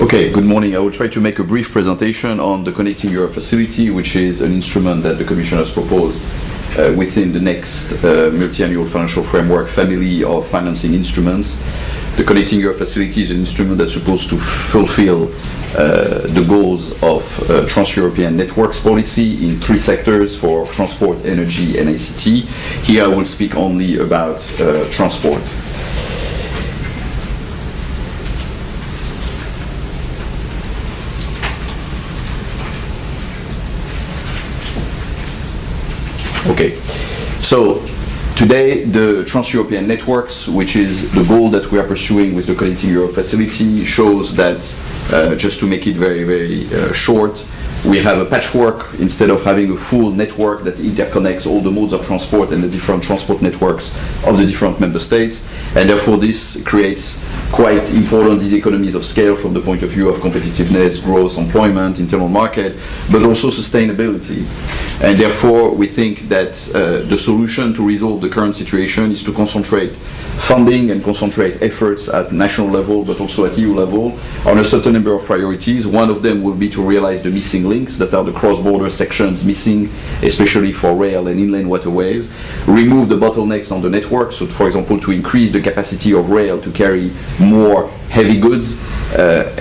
Okay, good morning. I will try to make a brief presentation on the Connecting Europe facility, which is an instrument that the Commission has proposed within the next multi-annual financial framework family of financing instruments. The Connecting Europe facility is an instrument that's supposed to fulfill the goals of TransEuropean Networks policy in three sectors for transport, energy, and ICT. Here I will speak only about transport. Okay, so today the TransEuropean Networks, which is the goal that we are pursuing with the Connecting Europe facility, shows that, just to make it very short, we have a patchwork instead of having a full network that interconnects all the modes of transport and the different transport networks of the different member states, and therefore this creates quite important diseconomies of scale from the point of view of competitiveness, growth, employment, internal market, but also sustainability. And therefore we think that the solution to resolve the current situation is to concentrate funding and concentrate efforts at national level but also at EU level on a certain number of priorities. One of them will be to realize the missing links, that are the cross-border sections missing, especially for rail and inland waterways, remove the bottlenecks on the network, so for example to increase the capacity of rail to carry more heavy goods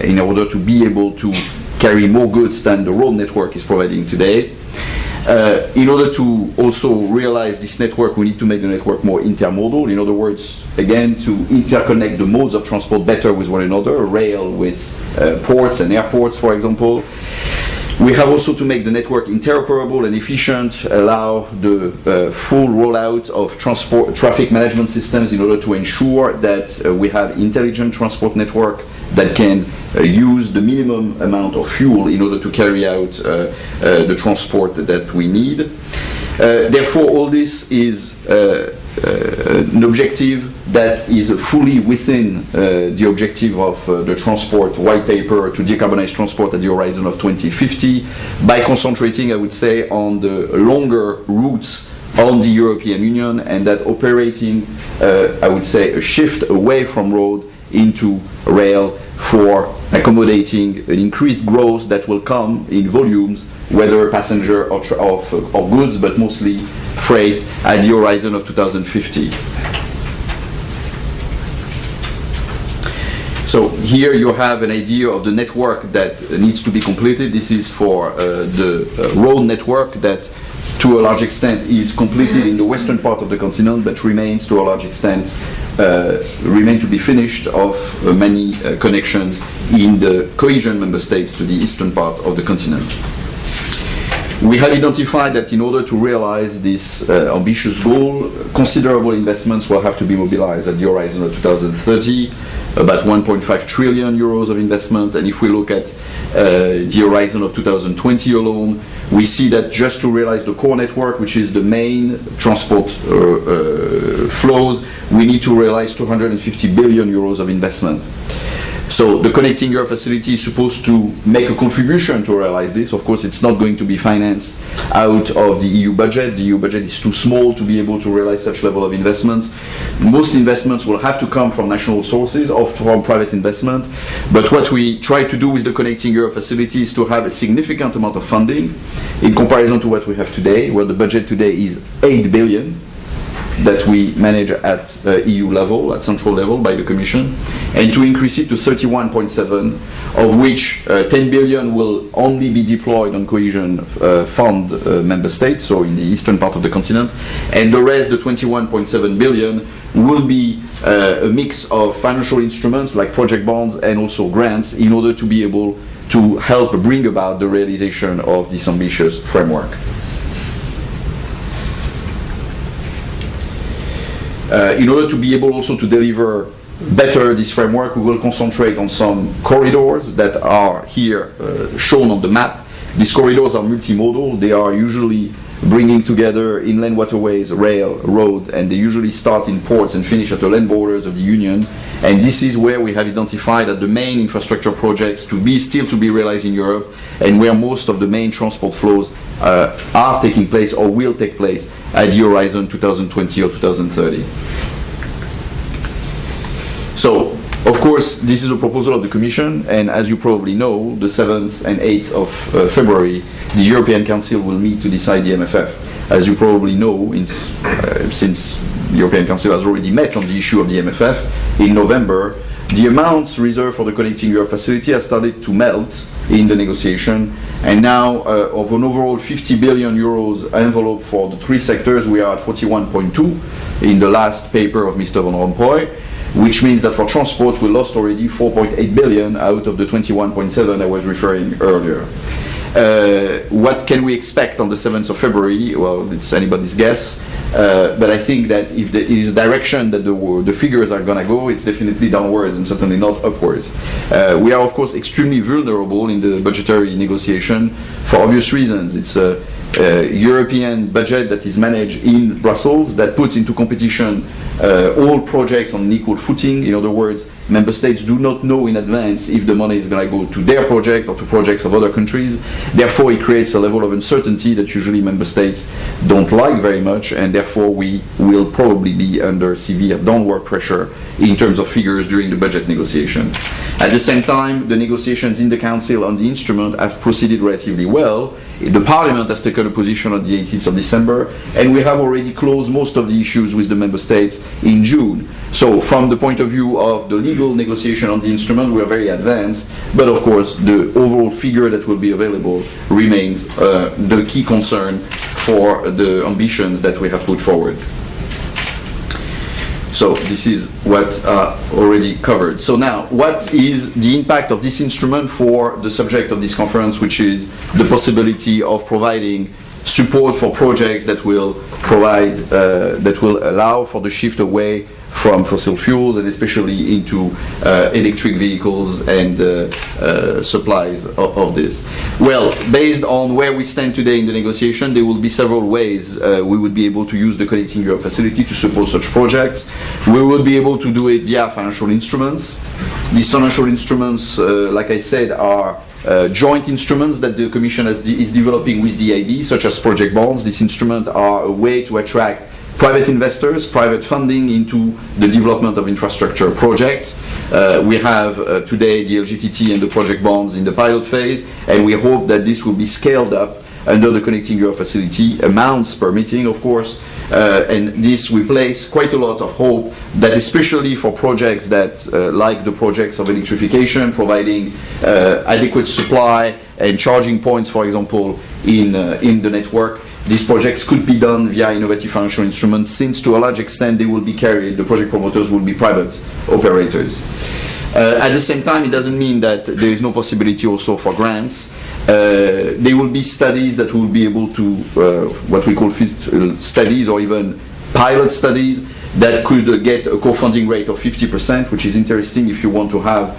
in order to be able to carry more goods than the road network is providing today. In order to also realize this network, we need to make the network more intermodal. In other words, again, to interconnect the modes of transport better with one another, rail with ports and airports, for example. We have also to make the network interoperable and efficient, allow the full rollout of traffic management systems in order to ensure that we have intelligent transport network that can use the minimum amount of fuel in order to carry out the transport that we need. Therefore, all this is an objective that is fully within the objective of the transport white paper to decarbonize transport at the horizon of 2050 by concentrating, I would say, on the longer routes on the European Union, and that operating, I would say, a shift away from road into rail for accommodating an increased growth that will come in volumes, whether passenger or goods, but mostly freight at the horizon of 2050. So here you have an idea of the network that needs to be completed. This is for the road network that to a large extent is completed in the western part of the continent, but remains to a large extent remain to be finished of many connections in the cohesion member states to the eastern part of the continent. We have identified that in order to realize this ambitious goal, considerable investments will have to be mobilized at the horizon of 2030, about 1.5 trillion euros of investment. And if we look at the horizon of 2020 alone, we see that just to realize the core network, which is the main transport flows, we need to realize 250 billion euros of investment. So the Connecting Europe facility is supposed to make a contribution to realize this. Of course, it's not going to be financed out of the EU budget. The EU budget is too small to be able to realize such level of investments. Most investments will have to come from national sources or from private investment. But what we try to do with the Connecting Europe facility is to have a significant amount of funding in comparison to what we have today, where the budget today is 8 billion. That we manage at EU level, at central level by the Commission, and to increase it to 31.7, of which 10 billion will only be deployed on cohesion fund member states, so in the eastern part of the continent, and the rest, the 21.7 billion, will be a mix of financial instruments like project bonds and also grants in order to be able to help bring about the realization of this ambitious framework. In order to be able also to deliver better this framework, we will concentrate on some corridors that are here shown on the map. These corridors are multimodal. They are usually bringing together inland waterways, rail, road, and they usually start in ports and finish at the land borders of the Union. And this is where we have identified that the main infrastructure projects still to be realized in Europe, and where most of the main transport flows are taking place or will take place at the horizon 2020 or 2030. So Of course, this is a proposal of the Commission, and as you probably know, the 7th and 8th of February, the European Council will meet to decide the MFF. As you probably know, since the European Council has already met on the issue of the MFF in November, the amounts reserved for the Connecting Europe facility has started to melt in the negotiation, and now of an overall 50 billion euros envelope for the three sectors, we are at 41.2 in the last paper of Mr. Van Rompuy, which means that for transport we lost already 4.8 billion out of the 21.7 I was referring earlier. What can we expect on the 7th of February? Well, it's anybody's guess, but I think that if there is a direction that the figures are going to go, it's definitely downwards and certainly not upwards. We are, of course, extremely vulnerable in the budgetary negotiation for obvious reasons. It's a European budget that is managed in Brussels that puts into competition all projects on an equal footing. In other words, member states do not know in advance if the money is going to go to their project or to projects of other countries. Therefore, it creates a level of uncertainty that usually member states don't like very much, and therefore we will probably be under severe downward pressure in terms of figures during the budget negotiation. At the same time, the negotiations in the Council on the instrument have proceeded relatively well. The Parliament has taken a position on the 18th of December, and we have already closed most of the issues with the member states in June. So from the point of view of the legal negotiation on the instrument, we are very advanced, but of course the overall figure that will be available remains the key concern for the ambitions that we have put forward. So this is what already covered. So now, what is the impact of this instrument for the subject of this conference, which is the possibility of providing support for projects that will provide, that will allow for the shift away from fossil fuels and especially into electric vehicles and supplies of this? Well, based on where we stand today in the negotiation, there will be several ways we would be able to use the Connecting Europe facility to support such projects. We will be able to do it via financial instruments. These financial instruments, like I said, are joint instruments that the Commission is developing with the EIB, such as project bonds. These instruments are a way to attract private investors, private funding into the development of infrastructure projects. We have today the LGTT and the project bonds in the pilot phase, and we hope that this will be scaled up under the Connecting Europe facility, amounts permitting, of course, and this we place quite a lot of hope that especially for projects that, like the projects of electrification, providing adequate supply and charging points, for example, in the network, these projects could be done via innovative financial instruments, since to a large extent they will be carried, the project promoters will be private operators. At the same time, it doesn't mean that there is no possibility also for grants. There will be studies that will be able to, what we call studies or even pilot studies, that could get a co-funding rate of 50%, which is interesting if you want to have,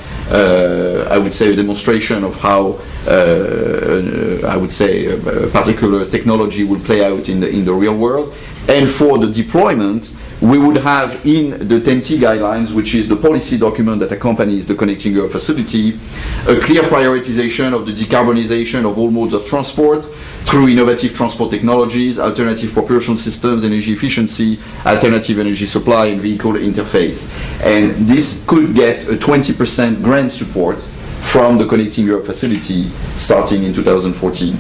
I would say, a demonstration of how, I would say, a particular technology will play out in the real world. And for the deployment, we would have in the 10T guidelines, which is the policy document that accompanies the Connecting Europe facility, a clear prioritization of the decarbonization of all modes of transport through innovative transport technologies, alternative propulsion systems, energy efficiency, alternative energy supply, and vehicle interface. And this could get a 20% grant support from the Connecting Europe facility starting in 2014.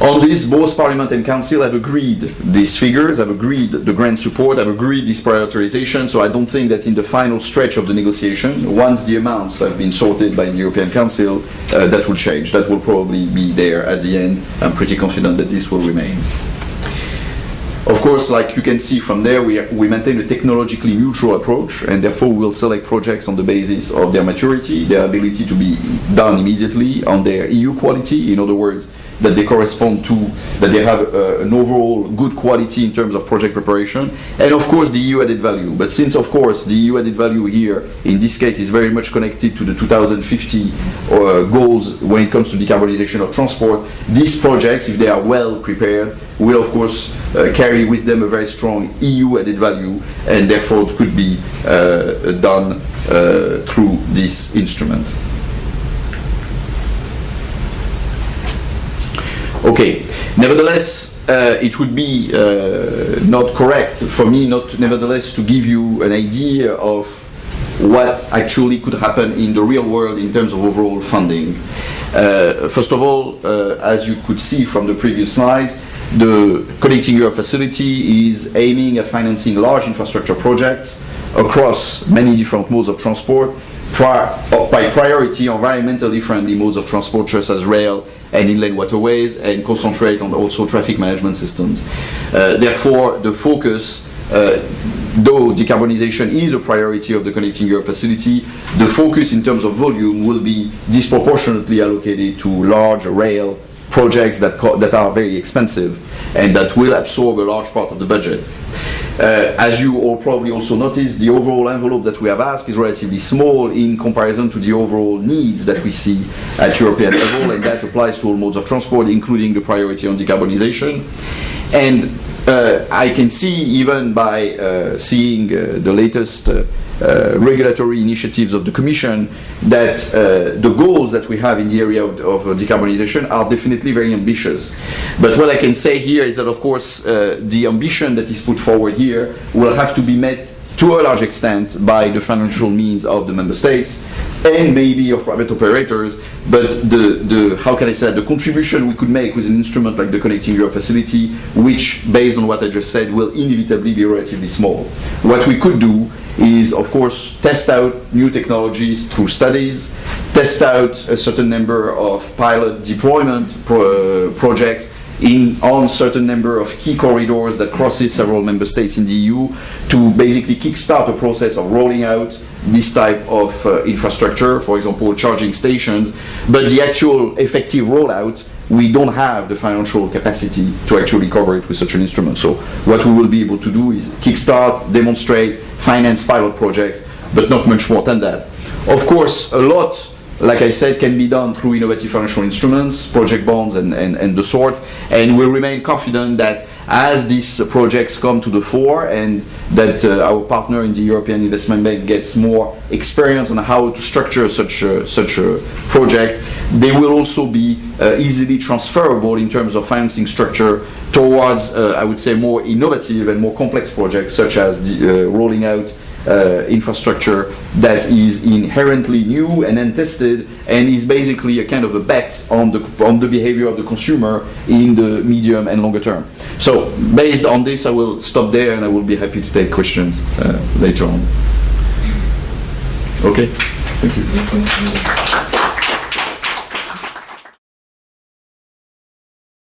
On this, both Parliament and Council have agreed these figures, have agreed the grant support, have agreed this prioritization, so I don't think that in the final stretch of the negotiation, once the amounts have been sorted by the European Council, that will change. That will probably be there at the end. I'm pretty confident that this will remain. Of course, like you can see from there, we maintain a technologically neutral approach, and therefore we will select projects on the basis of their maturity, their ability to be done immediately, on their EU quality, in other words, that they correspond to, that they have an overall good quality in terms of project preparation, and of course the EU added value. But since of course the EU added value here, in this case, is very much connected to the 2050 goals when it comes to decarbonization of transport, these projects, if they are well prepared, will of course carry with them a very strong EU added value, and therefore it could be done through this instrument. Okay, nevertheless, it would be not correct for me not nevertheless to give you an idea of what actually could happen in the real world in terms of overall funding. First of all, as you could see from the previous slides, the Connecting Europe facility is aiming at financing large infrastructure projects across many different modes of transport, by priority environmentally friendly modes of transport such as rail and inland waterways, and concentrate on also traffic management systems. Therefore, the focus, though decarbonization is a priority of the Connecting Europe facility, the focus in terms of volume will be disproportionately allocated to large rail projects that are very expensive and that will absorb a large part of the budget. As you all probably also noticed, the overall envelope that we have asked is relatively small in comparison to the overall needs that we see at European level, and that applies to all modes of transport, including the priority on decarbonization. And I can see, even by seeing the latest regulatory initiatives of the Commission, that the goals that we have in the area of decarbonization are definitely very ambitious. But what I can say here is that, of course, the ambition that is put forward here will have to be met to a large extent by the financial means of the member states and maybe of private operators, but how can I say, the contribution we could make with an instrument like the Connecting Europe facility, which, based on what I just said, will inevitably be relatively small. What we could do is, of course, test out new technologies through studies, test out a certain number of pilot deployment projects on certain number of key corridors that crosses several member states in the EU, to basically kickstart a process of rolling out this type of infrastructure, for example, charging stations. But the actual effective rollout, we don't have the financial capacity to actually cover it with such an instrument. So what we will be able to do is kickstart, demonstrate, finance pilot projects, but not much more than that. Of course, a lot, like I said, can be done through innovative financial instruments, project bonds and the sort, and we remain confident that as these projects come to the fore and that our partner in the European Investment Bank gets more experience on how to structure such a project, they will also be easily transferable in terms of financing structure towards, I would say, more innovative and more complex projects, such as the rolling out infrastructure that is inherently new and untested and is basically a kind of a bet on the behavior of the consumer in the medium and longer term. So based on this, I will stop there and I will be happy to take questions later on. Okay, thank you.